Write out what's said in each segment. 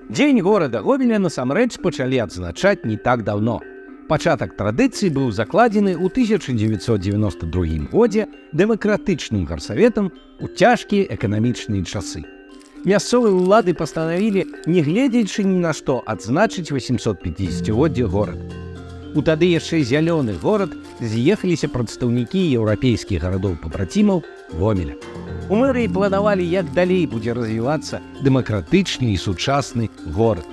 Дзень горада Гомеля насамрэч пачалі адзначаць не так даўно. Пачатак традыцыі быў закладзены ў 1992 годзе дэмакратычным гарсаветам у цяжкія эканамічныя часы. Мясцовыя ўлады пастанавілі, не гледзячы ні на што, адзначыць 850-годдзе горада. У тады яшчэ зялёны горад з'ехаліся прадстаўнікі еўрапейскіх гарадоў-пабрацімаў Гомеля. У мэрыі планавалі, як далей будзе развівацца дэмакратычны і сучасны горад.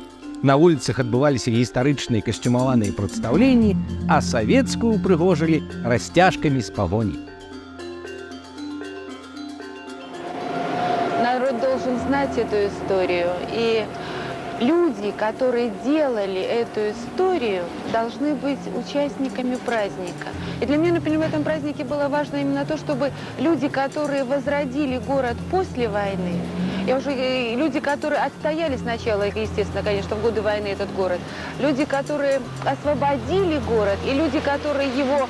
На вуліцах адбываліся гістарычныя касцюмаваныя прадстаўленні, а савецкую упрыгожылі расцяжкамі з пагоні. Народ должен знать эту историю, и люди, которые делали эту историю, должны быть участниками праздника. И для меня, например, в этом празднике было важно именно то, чтобы люди, которые возродили город после войны, люди, которые отстояли сначала, естественно, конечно, в годы войны этот город, люди, которые освободили город, и люди, которые его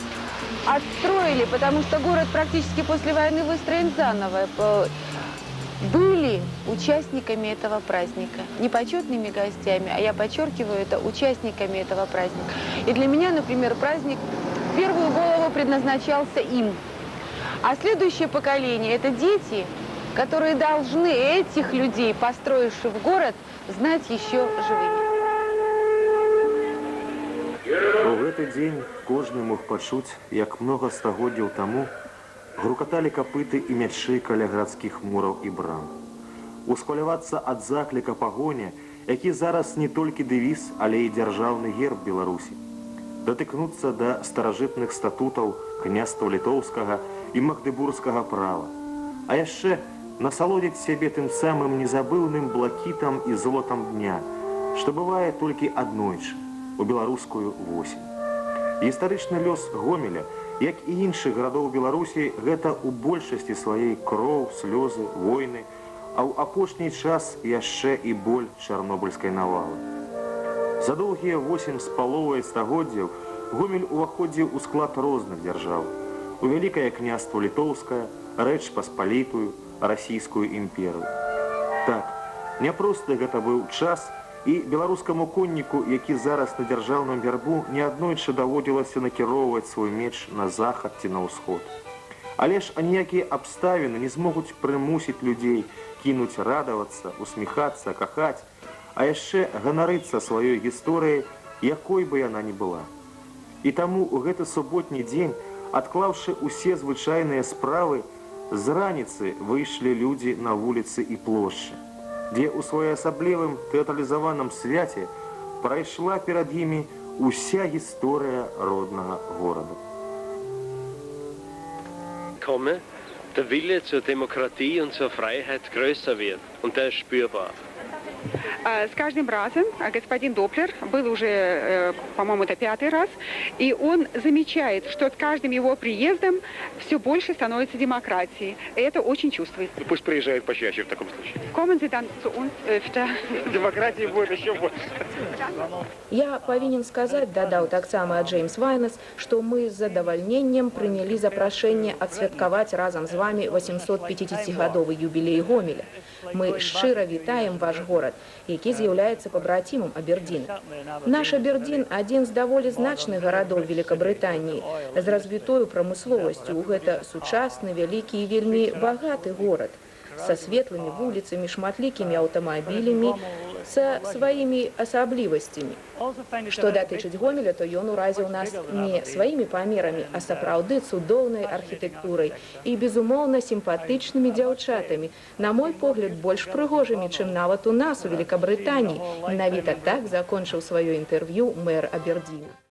отстроили, потому что город практически после войны выстроен заново, были участниками этого праздника. Не почетными гостями, а я подчеркиваю, это участниками этого праздника. И для меня, например, праздник в первую голову предназначался им. А следующее поколение – это дети, которые должны этих людей, построивших город, знать еще живыми. У гэты дзень кожны мог пачуць, як много стагоддзяў таму грукаталі капыты і мячы каля гарадскіх мураў і брам. Усхвалявацца ад закліка пагоня, які зараз не толькі дэвіз, але і дзяржаўны герб Беларусі. Датыкнуцца да старажытных статутаў княства літоўскага і магдыбургскага права. А яшчэ насалодзіць сябе тым самым незабыўным блакітам і золотам дня, што бывае толькі аднойчы, у беларускую восень. Гістарычны лёс Гомеля, як і іншых гарадоў Беларусі, гэта ў большасці сваёй кроў, слёзы, войны, а ў апошні час яшчэ і боль чарнобыльскай навалы. За доўгія 8,5 стагоддзяў Гомель уваходзіў у склад розных дзяржаў. У Вялікае княства літоўскае, Рэч Паспалітую, Расійскую імперыю. Так, няпросты гэта быў час, і беларускаму конніку, які зараз на дзяржаўным гербу, неаднойчы даводзілася накіроўваць свой меч на захад ці на ўсход. Але ж аніякія абставіны не змогуць прымусіць людзей кінуць радавацца, усміхацца, кахаць, а яшчэ ганарыцца сваёй гісторыяй, якой бы яна ні была. І таму ў гэты суботні дзень, адклаўшы ўсе звычайныя справы, з раніцы выйшлі людзі на вуліцы і плошчы, дзе ў своеасаблівым тэатралізаваным свяце прайшла перад імі уся гісторыя роднага горада. Komme, der Wille zur Demokratie und zur Freiheit größer wird, und der ist spürbar. С каждым разом господин Доплер был уже, по-моему, это 5-й раз, и он замечает, что с каждым его приездом все больше становится демократии. И это очень чувствуется. Пусть приезжают почаще в таком случае. Kommen Sie dann zu uns öfter. Демократии будет еще больше. Я павінен сказаць, дадаў таксама Джеймс Вайнес, што мы з задавальненнем прынялі запрашэнне адсвяткаваць разам з вамі 850-гадовы юбілей Гомеля. Мы шчыра вітаем ваш горад, які з'яўляецца пабрацімам Абердіна. Наш Абердін – адзін з даволі значных гарадоў Великабрытаніі з развітою прамысловасцю. Гэта сучасны, вялікі і вельмі багаты горад са светлымі вуліцамі, шматлікімі аўтамабілямі, са сваімі асаблівасцямі. Што датычыць Гомеля, то ён уразіў нас не сваімі памерамі, а сапраўды цудоўнай архітэктурай і, безумоўна, сімпатычнымі дзяўчатамі, на мой погляд, больш прыгожымі, чым нават у нас, у Великабрытаніі. Менавіта так закончыў сваё інтэрв'ю мэр Абердіна.